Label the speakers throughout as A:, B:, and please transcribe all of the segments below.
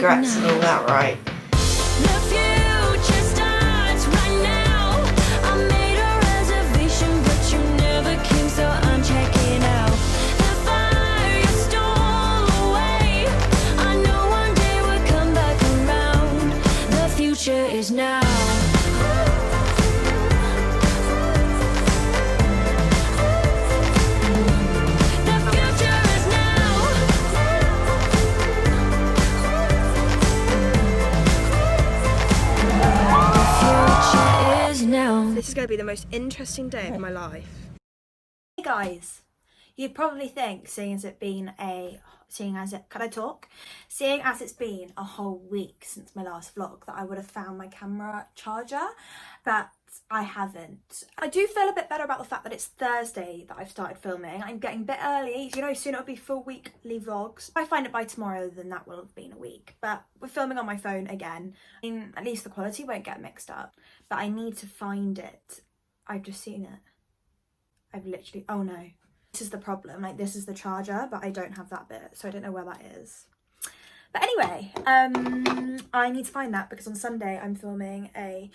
A: congrats and all that, right?
B: Is now. The future is now. The future is now.
C: This is going to be the most interesting day of my life.
D: Hey guys, you'd probably think, seeing as it's been a whole week since my last vlog, that I would have found my camera charger, but I haven't. I do feel a bit better about the fact that it's Thursday that I've started filming. I'm getting a bit early, you know, soon it'll be full weekly vlogs. If I find it by tomorrow, then that will have been a week, but we're filming on my phone again. I mean, at least the quality won't get mixed up, but I need to find it. I've just seen it. I've literally, oh no. This is the problem, like this is the charger, but I don't have that bit, so I don't know where that is. But anyway, I need to find that because on Sunday I'm filming I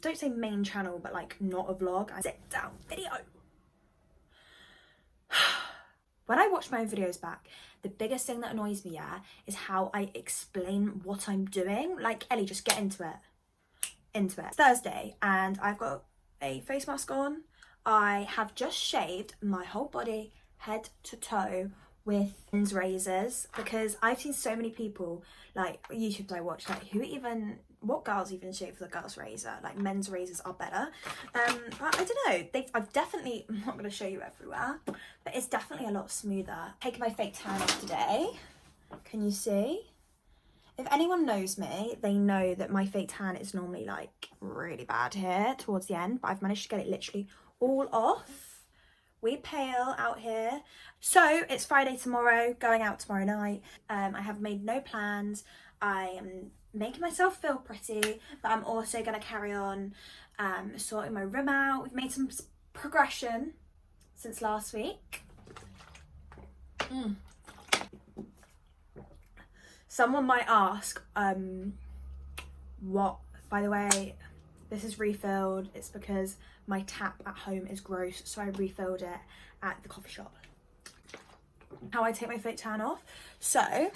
D: don't say main channel, but like not a vlog, I sit down video. When I watch my own videos back, the biggest thing that annoys me, is how I explain what I'm doing. Like, Ellie, just get into it. It's Thursday and I've got a face mask on. I have just shaved my whole body, head to toe, with men's razors, because I've seen so many people, like YouTubers I watch, like what girls even shave with a girl's razor? Like, men's razors are better. But I don't know, I've definitely, I'm not going to show you everywhere, but it's definitely a lot smoother. Taking my fake tan off today. Can you see? If anyone knows me, they know that my fake tan is normally like really bad here towards the end, but I've managed to get it literally all off. We pale out here. So it's Friday tomorrow, going out tomorrow night. I have made no plans. I am making myself feel pretty, but I'm also going to carry on sorting my room out. We've made some progression since last week. Someone might ask, what, by the way, this is refilled. It's because my tap at home is gross, so I refilled it at the coffee shop. How I take my fake tan off. So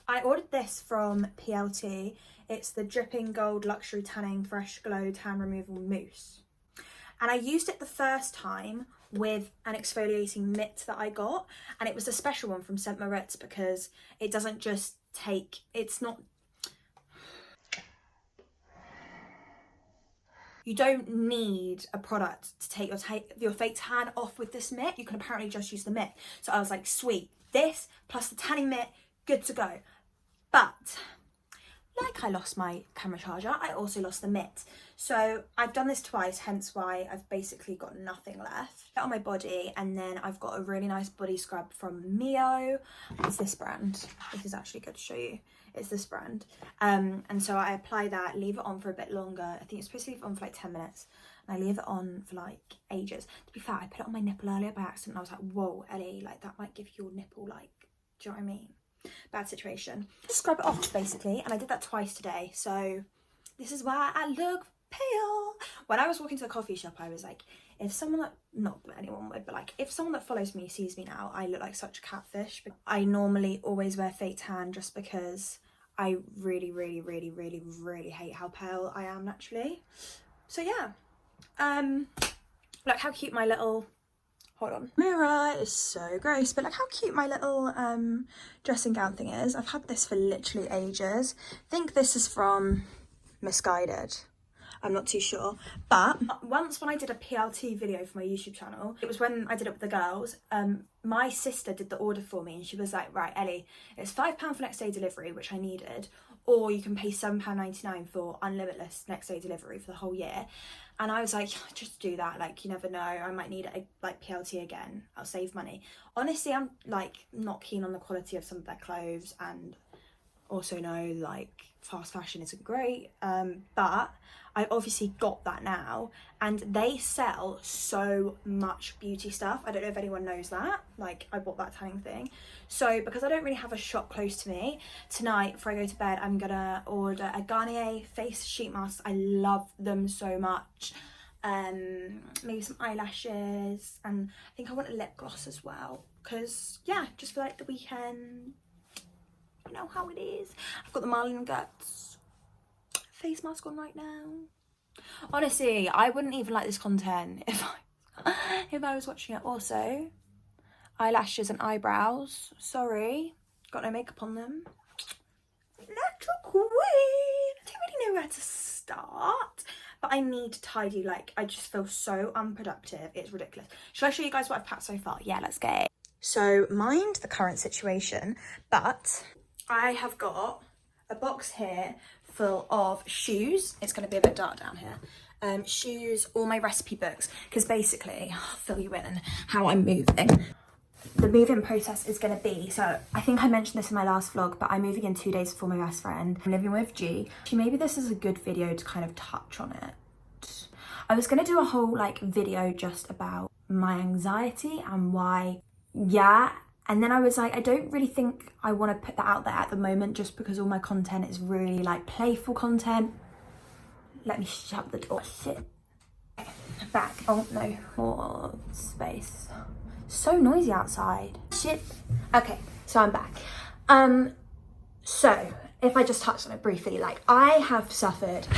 D: I ordered this from PLT. It's the Dripping Gold Luxury Tanning Fresh Glow Tan Removal Mousse. And I used it the first time with an exfoliating mitt that I got, and it was a special one from St. Moritz because it doesn't just take, it's not, you don't need a product to take your fake tan off with this mitt. You can apparently just use the mitt. So I was like, sweet, this plus the tanning mitt, good to go. But like I lost my camera charger, I also lost the mitt. So I've done this twice, hence why I've basically got nothing left on my body. And then I've got a really nice body scrub from Mio. It's this brand. This is actually good to show you. It's this brand. And so I apply that, leave it on for a bit longer. I think it's supposed to leave it on for like 10 minutes. And I leave it on for like ages. To be fair, I put it on my nipple earlier by accident. And I was like, whoa, Ellie, like that might give your nipple like, do you know what I mean? Bad situation. Just scrub it off basically, and I did that twice today, so this is why I look pale. When I was walking to the coffee shop, I was like, if someone that, not that anyone would, but like if someone that follows me sees me now, I look like such a catfish. But I normally always wear fake tan just because I really hate how pale I am naturally. So yeah, look how cute my little, hold on, mirror is so gross, but look how cute my little dressing gown thing is. I've had this for literally ages. I think this is from Misguided. I'm not too sure. But once when I did a PLT video for my YouTube channel, it was when I did it with the girls, my sister did the order for me and she was like, right, Ellie, it's £5 for next day delivery, which I needed, or you can pay £7.99 for unlimitless next day delivery for the whole year. And I was like, just do that, like, you never know, I might need it like PLT again, I'll save money. Honestly, I'm like not keen on the quality of some of their clothes, and also know like fast fashion isn't great, but I obviously got that now, and they sell so much beauty stuff. I don't know if anyone knows that. Like, I bought that tanning thing. So because I don't really have a shop close to me, tonight before I go to bed, I'm gonna order a Garnier face sheet mask. I love them so much. Maybe some eyelashes, and I think I want a lip gloss as well, because yeah, just for like the weekend, you know how it is. I've got the Marlin Guts face mask on right now. Honestly, I wouldn't even like this content if I was watching it. Also, eyelashes and eyebrows, sorry, got no makeup on them. Natural queen. I don't really know where to start, but I need to tidy. Like, I just feel so unproductive, it's ridiculous. Shall I show you guys what I've packed so far? Yeah, let's go. So mind the current situation, but I have got a box here full of shoes. It's going to be a bit dark down here. Shoes, all my recipe books, because basically, I'll fill you in on how I'm moving. The moving process is going to be, so I think I mentioned this in my last vlog, but I'm moving in 2 days before my best friend. I'm living with G. Maybe this is a good video to kind of touch on it. I was going to do a whole like video just about my anxiety and why, yeah. And then I was like, I don't really think I want to put that out there at the moment, just because all my content is really like playful content. Let me shut the door. Shit. Back. Oh no. More space. So noisy outside. Shit. Okay, so I'm back. So if I just touched on it briefly, like I have suffered.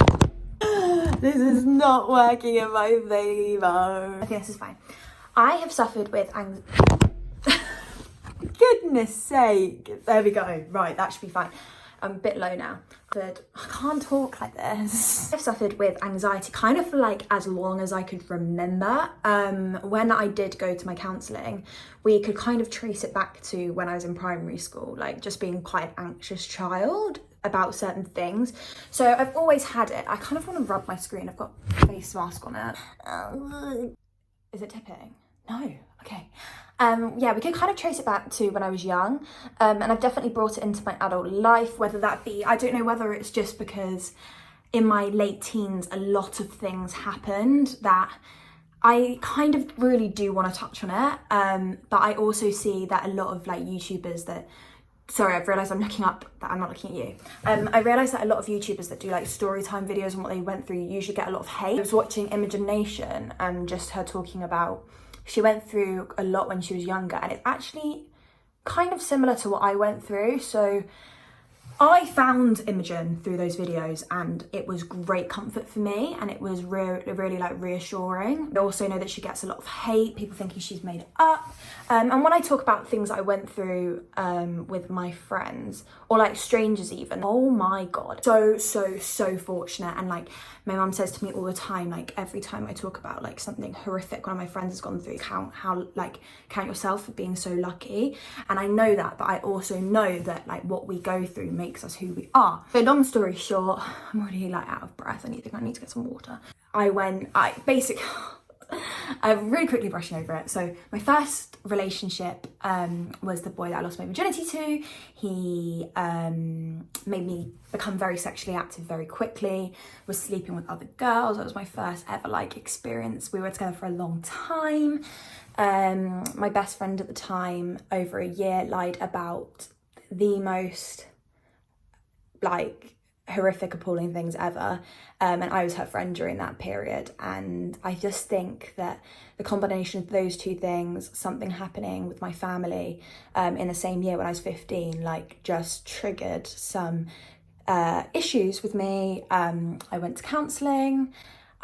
D: This is not working in my favour. Okay, this is fine. I have suffered with anxiety. Goodness sake. There we go. Right, that should be fine. I'm a bit low now, but I can't talk like this. I've suffered with anxiety kind of for like as long as I could remember. When I did go to my counselling, we could kind of trace it back to when I was in primary school, like just being quite an anxious child about certain things. So I've always had it. I kind of want to rub my screen. I've got a face mask on it. Is it tipping? No. Okay. Yeah, we could kind of trace it back to when I was young, and I've definitely brought it into my adult life, whether that be, I don't know whether it's just because in my late teens a lot of things happened that I kind of really do want to touch on it, but I also see that a lot of like YouTubers that, sorry, I've realised I'm looking up, but I'm not looking at you. I realised that a lot of YouTubers that do like story time videos and what they went through usually get a lot of hate. I was watching Imogen Nation and just her talking about, she went through a lot when she was younger, and it's actually kind of similar to what I went through. So I found Imogen through those videos, and it was great comfort for me, and it was really like reassuring. I also know that she gets a lot of hate, people thinking she's made it up. And when I talk about things I went through with my friends, or like strangers even, oh my God, so fortunate. And like my mum says to me all the time, like every time I talk about like something horrific one of my friends has gone through, count yourself for being so lucky. And I know that, but I also know that like what we go through makes us who we are. So long story short, I'm already like out of breath. I need to get some water. I'm really quickly brushing over it. So my first relationship was the boy that I lost my virginity to. He made me become very sexually active very quickly, was sleeping with other girls. That was my first ever like experience. We were together for a long time. My best friend at the time, over a year, lied about the most like horrific, appalling things ever, and I was her friend during that period. And I just think that the combination of those two things, something happening with my family in the same year when I was 15, like just triggered some issues with me. I went to counselling.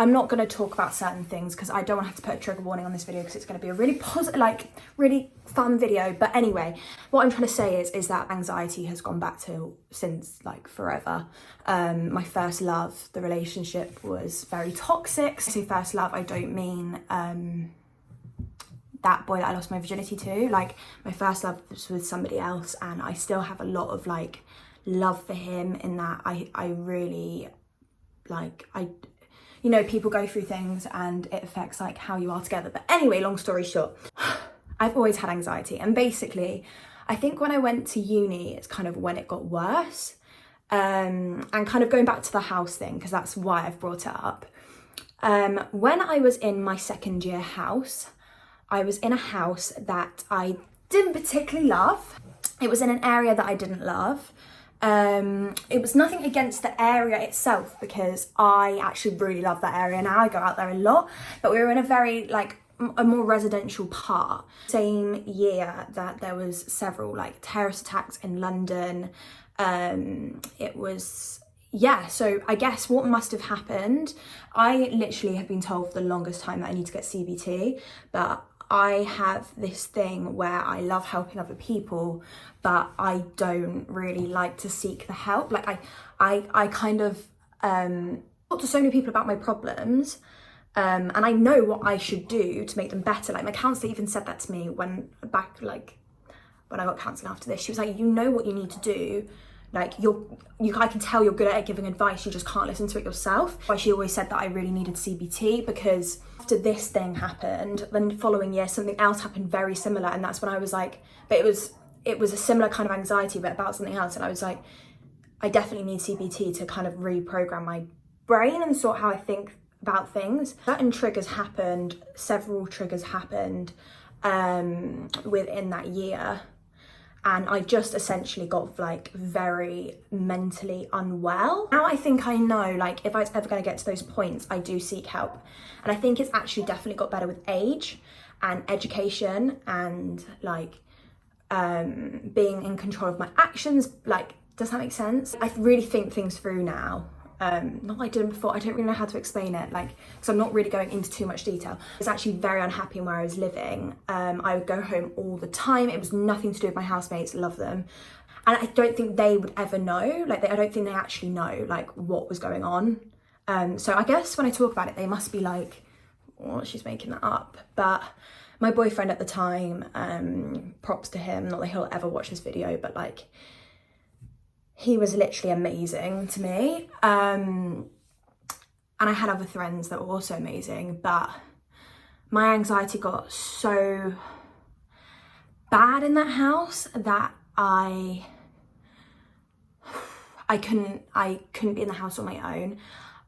D: I'm not going to talk about certain things because I don't want to have to put a trigger warning on this video, because it's going to be a really positive, like really fun video. But anyway, what I'm trying to say is that anxiety has gone back to since like forever. My first love, the relationship was very toxic. When I say first love, I don't mean that boy that I lost my virginity to. Like my first love was with somebody else, and I still have a lot of like love for him in that I really like, you know, people go through things and it affects like how you are together. But anyway, long story short, I've always had anxiety. And basically, I think when I went to uni, it's kind of when it got worse. And kind of going back to the house thing, because that's why I've brought it up. When I was in my second year house, I was in a house that I didn't particularly love. It was in an area that I didn't love. It was nothing against the area itself, because I actually really love that area now. I go out there a lot, but we were in a very like a more residential part. Same year that there was several like terrorist attacks in London. It was, yeah, so I guess what must have happened, I literally have been told for the longest time that I need to get CBT, but I have this thing where I love helping other people, but I don't really like to seek the help. Like I kind of talk to so many people about my problems, and I know what I should do to make them better. Like my counsellor even said that to me when I got counselling after this. She was like, you know what you need to do. Like I can tell you're good at giving advice, you just can't listen to it yourself. Why she always said that I really needed CBT, because after this thing happened, then the following year something else happened very similar, and that's when I was like, but it was a similar kind of anxiety but about something else, and I was like, I definitely need CBT to kind of reprogram my brain and sort how I think about things. Certain triggers happened, several triggers happened within that year. And I just essentially got like very mentally unwell. Now I think I know, like if I was ever going to get to those points, I do seek help. And I think it's actually definitely got better with age and education and like being in control of my actions. Like, does that make sense? I really think things through now. Not like I did before. I don't really know how to explain it, like, because I'm not really going into too much detail. I was actually very unhappy in where I was living. I would go home all the time. It was nothing to do with my housemates, love them. And I don't think they would ever know, like I don't think they actually know like what was going on. So I guess when I talk about it, they must be like, oh, she's making that up. But my boyfriend at the time, props to him, not that he'll ever watch this video, but like, he was literally amazing to me. And I had other friends that were also amazing, but my anxiety got so bad in that house that I couldn't be in the house on my own.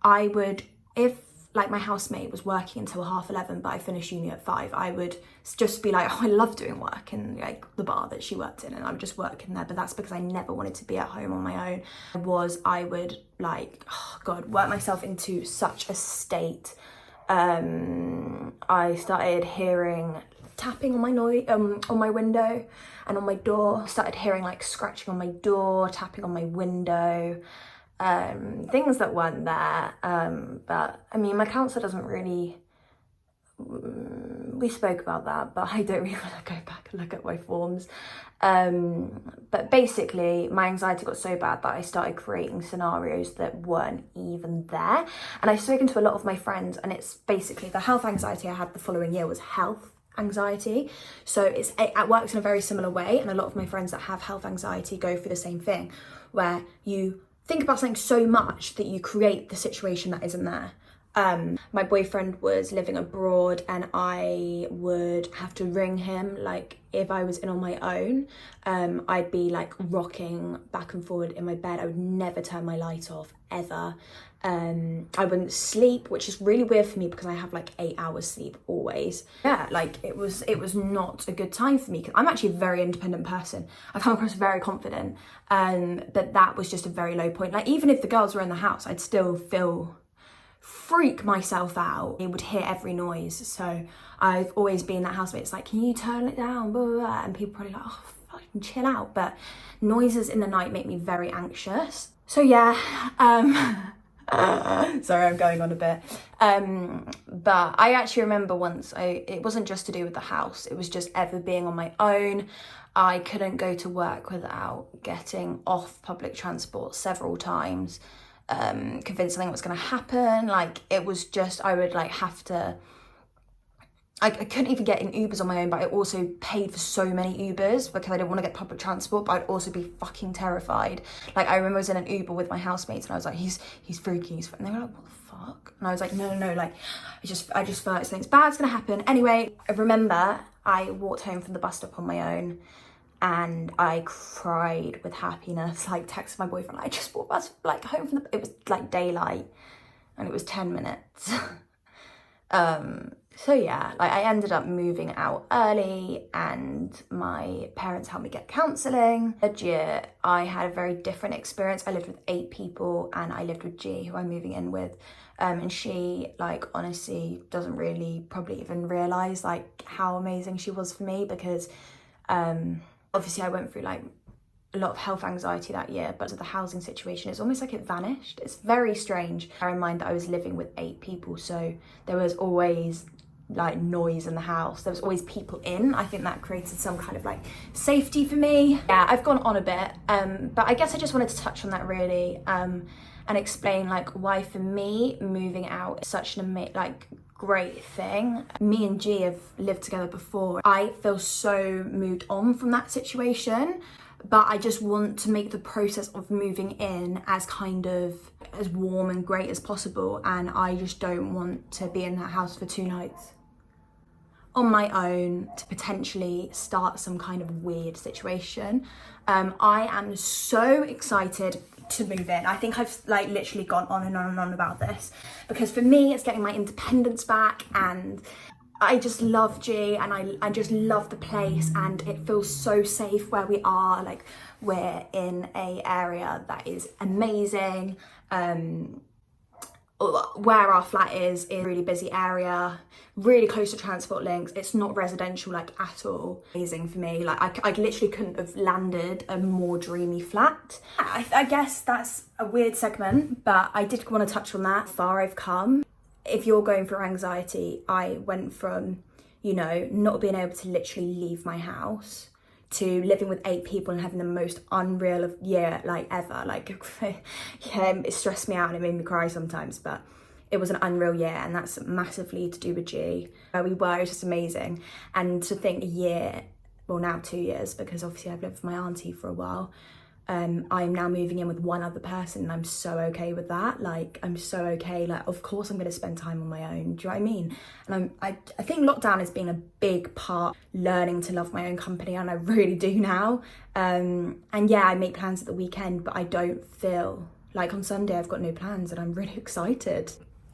D: I would, if like my housemate was working until 11:30, but I finished uni at 5, I would just be like, oh, I love doing work in like the bar that she worked in, and I would just work in there. But that's because I never wanted to be at home on my own. I would like, oh God, work myself into such a state. I started hearing tapping on my window and on my door. Started hearing like scratching on my door, tapping on my window. Things that weren't there, but I mean my counsellor doesn't really, we spoke about that, but I don't really want to go back and look at my forms. But basically my anxiety got so bad that I started creating scenarios that weren't even there, and I've spoken to a lot of my friends, and it's basically the health anxiety I had the following year was health anxiety. So it works in a very similar way, and a lot of my friends that have health anxiety go through the same thing, where you think about something so much that you create the situation that isn't there. My boyfriend was living abroad, and I would have to ring him. Like if I was in on my own, I'd be like rocking back and forward in my bed. I would never turn my light off ever. I wouldn't sleep, which is really weird for me because I have like 8 hours sleep always. Yeah, like it was not a good time for me, because I'm actually a very independent person. I come across very confident, but that was just a very low point. Like even if the girls were in the house, I'd still freak myself out. I would hear every noise. So I've always been that housemate. It's like, can you turn it down? Blah, blah, blah. And people probably like, oh, fucking chill out. But noises in the night make me very anxious. So yeah, sorry, I'm going on a bit. But I actually remember once, it wasn't just to do with the house. It was just ever being on my own. I couldn't go to work without getting off public transport several times. Convinced something was going to happen. Like it was just, I would like have to, I couldn't even get in Ubers on my own, but I also paid for so many Ubers because I didn't want to get public transport, but I'd also be fucking terrified. Like I remember I was in an Uber with my housemates, and I was like, he's freaking, and they were like, what the fuck? And I was like, no, like I just felt like something bad's gonna happen. Anyway, I remember I walked home from the bus stop on my own, and I cried with happiness, like texted my boyfriend, I just walked us like home from it was like daylight and it was 10 minutes. So yeah, like I ended up moving out early and my parents helped me get counselling. Third year, I had a very different experience. I lived with 8 people and I lived with G, who I'm moving in with. And she, like, honestly doesn't really probably even realise like how amazing she was for me, because obviously I went through like a lot of health anxiety that year, but the housing situation, it's almost like it vanished. It's very strange. Bear in mind that I was living with 8 people, so there was always like noise in the house. There was always people in. I think that created some kind of like safety for me. Yeah, I've gone on a bit, but I guess I just wanted to touch on that really, and explain like why for me moving out is such an great thing. Me and G have lived together before. I feel so moved on from that situation, but I just want to make the process of moving in as kind of as warm and great as possible, and I just don't want to be in that house for 2 nights on my own to potentially start some kind of weird situation. I am so excited to move in. I think I've like literally gone on and on and on about this, because for me it's getting my independence back, and I just love G, and I just love the place, and it feels so safe where we are. Like, we're in a area that is amazing. Where our flat is in a really busy area, really close to transport links. It's not residential like at all. Amazing for me. Like I literally couldn't have landed a more dreamy flat. I guess that's a weird segment, but I did want to touch on that. How far I've come. If you're going through anxiety, I went from, you know, not being able to literally leave my house to living with 8 people and having the most unreal of year like ever. Like, yeah, it stressed me out and it made me cry sometimes, but it was an unreal year, and that's massively to do with G. Where we were, it was just amazing. And to think a year, well now 2 years, because obviously I've lived with my auntie for a while, I'm now moving in with one other person, and I'm so okay with that. Like, I'm so okay. Like, of course I'm going to spend time on my own. Do you know what I mean? And I think lockdown has been a big part learning to love my own company, and I really do now. And yeah, I make plans at the weekend, but I don't feel like on Sunday I've got no plans, and I'm really excited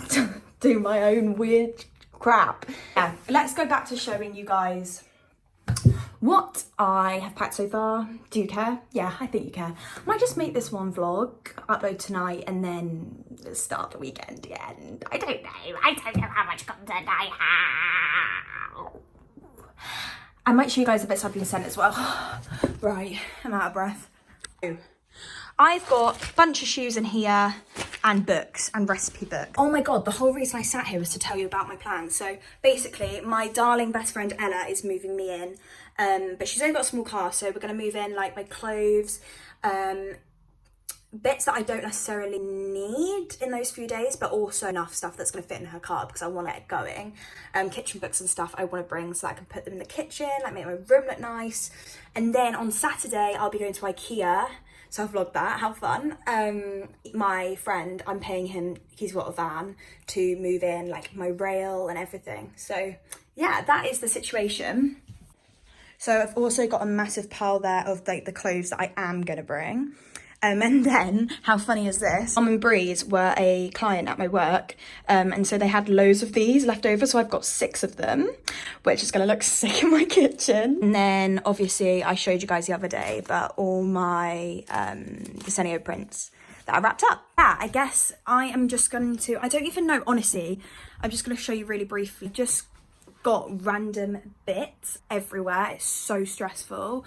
D: to do my own weird crap. Yeah, let's go back to showing you guys what I have packed so far. Do you care? Yeah, I think you care. I might just make this one vlog, upload tonight, and then start the weekend again. I don't know how much content I have. I might show you guys the bits I've been sent as well. Right, I'm out of breath. I've got a bunch of shoes in here and books and recipe books. Oh my God, the whole reason I sat here was to tell you about my plans. So basically, my darling best friend Ella is moving me in, but she's only got a small car, so we're gonna move in like my clothes, bits that I don't necessarily need in those few days, but also enough stuff that's going to fit in her car because I want to get it going. Kitchen books and stuff I want to bring so I can put them in the kitchen, like make my room look nice. And then on Saturday I'll be going to IKEA, so I'll vlog that, how fun. My friend, I'm paying him, he's got a van to move in, like my rail and everything. So yeah, that is the situation. So I've also got a massive pile there of like the clothes that I am going to bring. And then, how funny is this? Mom and Breeze were a client at my work, and so they had loads of these left over, so I've got 6 of them, which is going to look sick in my kitchen. And then, obviously, I showed you guys the other day, but all my Desenio prints that I wrapped up. Yeah, I guess I am just going to, I don't even know, honestly, I'm just going to show you really briefly. Just got random bits everywhere. It's so stressful.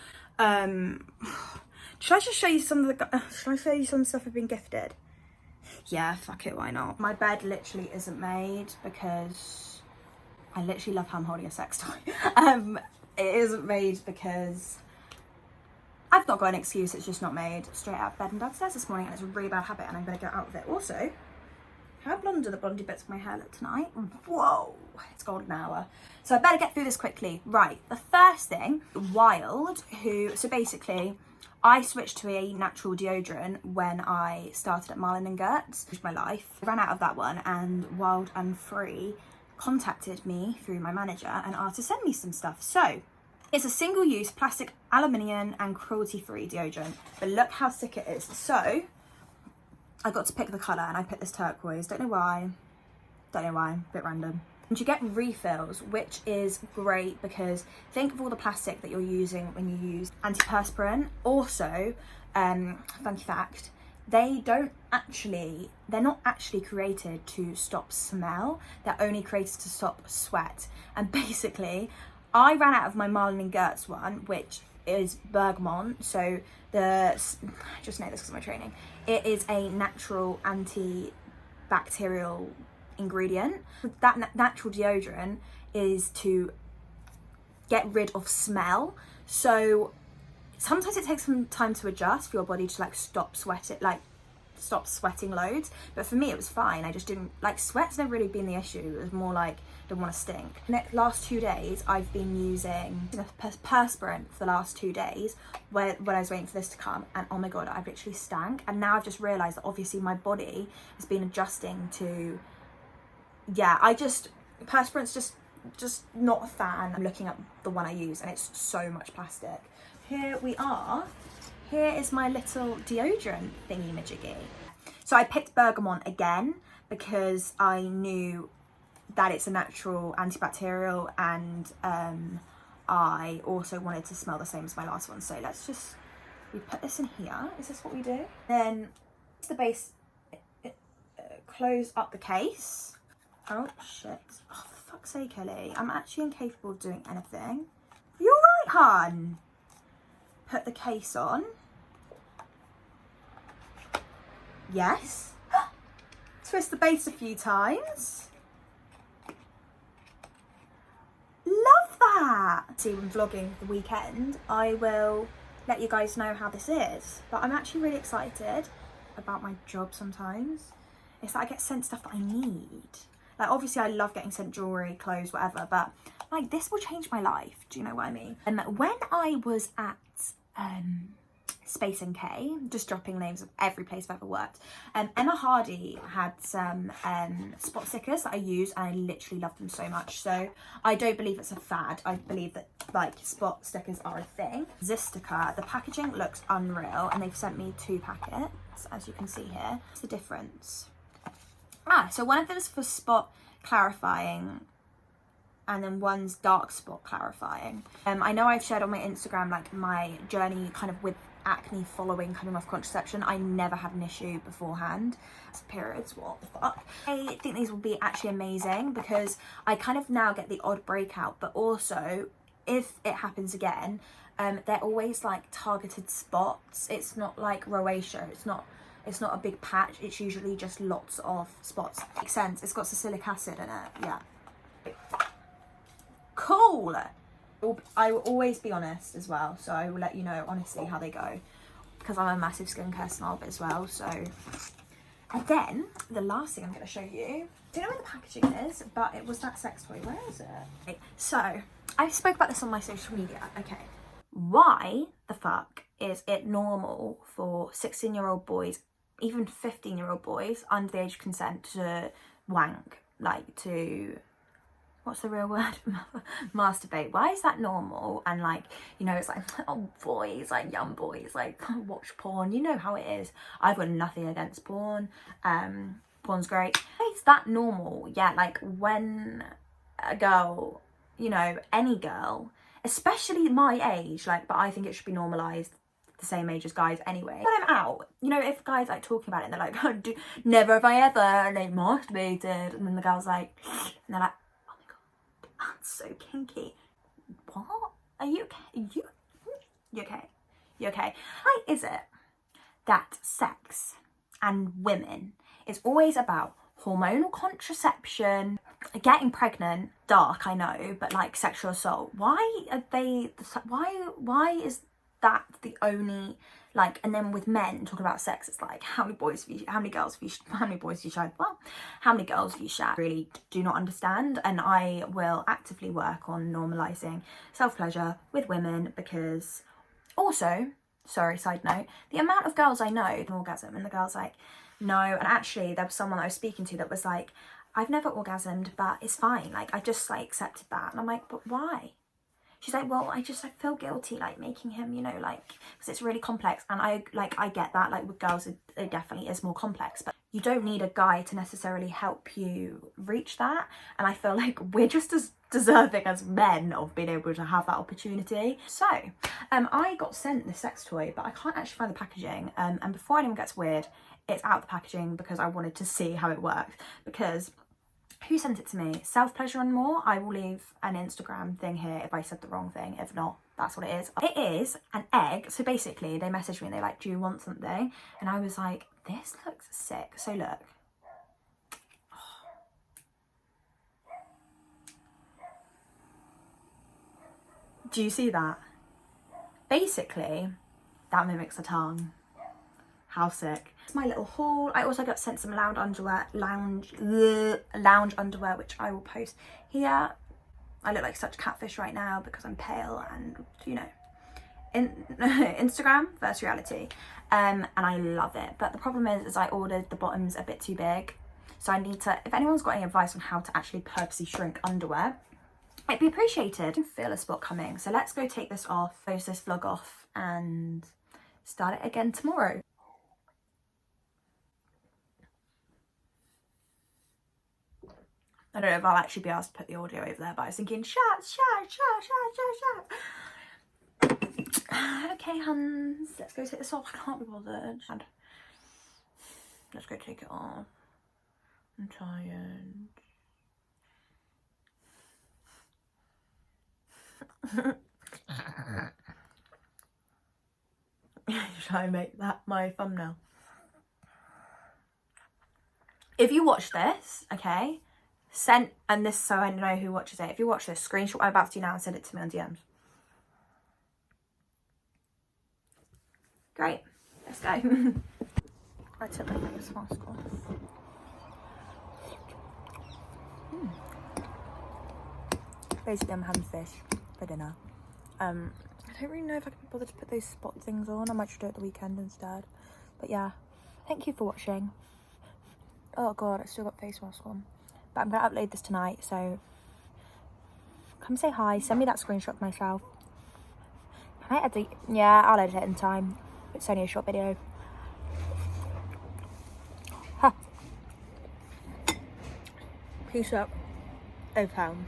D: Should I just show you some of the, should I show you some stuff I've been gifted? Yeah, fuck it, why not? My bed literally isn't made because I literally love how I'm holding a sex toy. It isn't made because I've not got an excuse, it's just not made. Straight out of bed and downstairs this morning, and it's a really bad habit and I'm gonna get out of it. Also, how blonde are the blondie bits of my hair look tonight? Whoa, it's golden hour. So I better get through this quickly. Right, the first thing, Wild, who, so basically, I switched to a natural deodorant when I started at Marlin & Gertz, which my life. I ran out of that one, and Wild and Free contacted me through my manager and asked to send me some stuff. So It's a single-use plastic, aluminium and cruelty-free deodorant. But look how sick it is. So I got to pick the colour and I picked this turquoise. Don't know why. A bit random. And you get refills, which is great because think of all the plastic that you're using when you use antiperspirant. Also, funky fact, they're not actually created to stop smell. They're only created to stop sweat. And basically, I ran out of my Marlin and Gertz one, which is bergamot. So I just know this because of my training. It is a natural antibacterial ingredient. That natural deodorant is to get rid of smell. So sometimes it takes some time to adjust for your body to like stop sweating loads, but for me it was fine. I just didn't like, sweat's never really been the issue. It was more like didn't want to stink. The last 2 days I've been using perspirant for the last 2 days when I was waiting for this to come, and oh my god, I've literally stank. And now I've just realized that obviously my body has been adjusting to, perspirant's just not a fan. I'm looking at the one I use and it's so much plastic. Here we are. Here is my little deodorant thingy majiggy. So I picked bergamot again because I knew that it's a natural antibacterial, and I also wanted to smell the same as my last one. So we put this in here. Is this what we do? Then the base, close up the case. Oh shit. Oh, for fuck's sake, Ellie. I'm actually incapable of doing anything. You alright, hun? Put the case on. Yes. Twist the base a few times. Love that. See, when vlogging the weekend, I will let you guys know how this is. But I'm actually really excited about my job sometimes. It's that I get sent stuff that I need. Like, obviously I love getting sent jewellery, clothes, whatever, but like this will change my life. Do you know what I mean? And when I was at Space NK, just dropping names of every place I've ever worked, Emma Hardy had some spot stickers that I use, and I literally love them so much. So I don't believe it's a fad. I believe that like spot stickers are a thing. Zistica, the packaging looks unreal, and they've sent me 2 packets, as you can see here. What's the difference? So one of them is for spot clarifying, and then one's dark spot clarifying. I know I've shared on my Instagram like my journey kind of with acne following coming off contraception. I never had an issue beforehand. Periods, what the fuck. I think these will be actually amazing because I kind of now get the odd breakout, but also if it happens again, they're always like targeted spots. It's not like rosacea. It's not a big patch. It's usually just lots of spots. Makes sense. It's got salicylic acid in it. Yeah. Cool. I will always be honest as well, so I will let you know honestly how they go, because I'm a massive skincare snob as well. So, and then the last thing I'm going to show you, I don't know where the packaging is, but it was that sex toy. Where is it? So I spoke about this on my social media. Okay, why the fuck is it normal for 16-year-old boys, even 15-year-old boys under the age of consent, to wank, like to, what's the real word? Masturbate. Why is that normal? And like, you know, it's like, oh, boys, like young boys, like watch porn. You know how it is. I've got nothing against porn. Porn's great. Why is that normal? Yeah, like when a girl, you know, any girl, especially my age, like, but I think it should be normalised the same age as guys anyway. When I'm out, you know, if guys like talking about it and they're like, oh, never have I ever like masturbated, and then the girl's like, and they're like, that's so kinky. What? Are you okay? You okay? You okay? Why is it that sex and women is always about hormonal contraception, getting pregnant? Dark, I know, but like sexual assault. Why are they? Why is that the only, like, and then with men talking about sex, it's like, how many boys have you, how many girls have you, how many boys have you shagged? Well, how many girls have you shagged? Really do not understand, and I will actively work on normalising self-pleasure with women, because also, sorry, side note, the amount of girls I know an orgasm, and the girl's like, no, and actually there was someone I was speaking to that was like, I've never orgasmed, but it's fine, like I just like accepted that, and I'm like, but why? She's like, well, I feel guilty, like, making him, you know, like, because it's really complex. And I get that, like, with girls, it definitely is more complex. But you don't need a guy to necessarily help you reach that. And I feel like we're just as deserving as men of being able to have that opportunity. So, I got sent this sex toy, but I can't actually find the packaging. And before anyone gets weird, it's out of the packaging because I wanted to see how it works. Because... who sent it to me? Self Pleasure and More. I will leave an Instagram thing here if I said the wrong thing. If not, that's what it is. It is an egg. So basically they messaged me and they're like, do you want something? And I was like, this looks sick. So look. Do you see that? Basically, that mimics a tongue. How sick. My little haul. I also got sent some lounge underwear, which I will post here. I look like such catfish right now because I'm pale and, you know, Instagram versus reality. And I love it. But the problem is I ordered the bottoms a bit too big. So I need to, if anyone's got any advice on how to actually purposely shrink underwear, it'd be appreciated. I can feel a spot coming. So let's go take this off, post this vlog off and start it again tomorrow. I don't know if I'll actually be asked to put the audio over there, but I was thinking, shout. Okay, huns, let's go take this off. I can't be bothered. And let's go take it off. I'm tired. Should I make that my thumbnail? If you watch this, okay, and this so I know who watches it. If you watch this, screenshot what I'm about to do now and send it to me on DMs. Great, let's go. I took my face mask off. Basically, I'm having fish for dinner. I don't really know if I can be bothered to put those spot things on. I might just do it the weekend instead. But yeah, thank you for watching. Oh god, I still got face mask on. But I'm going to upload this tonight, so come say hi. Send me that screenshot of myself. Can I edit? Yeah, I'll edit it in time. It's only a short video. Huh. Peace out. Over town.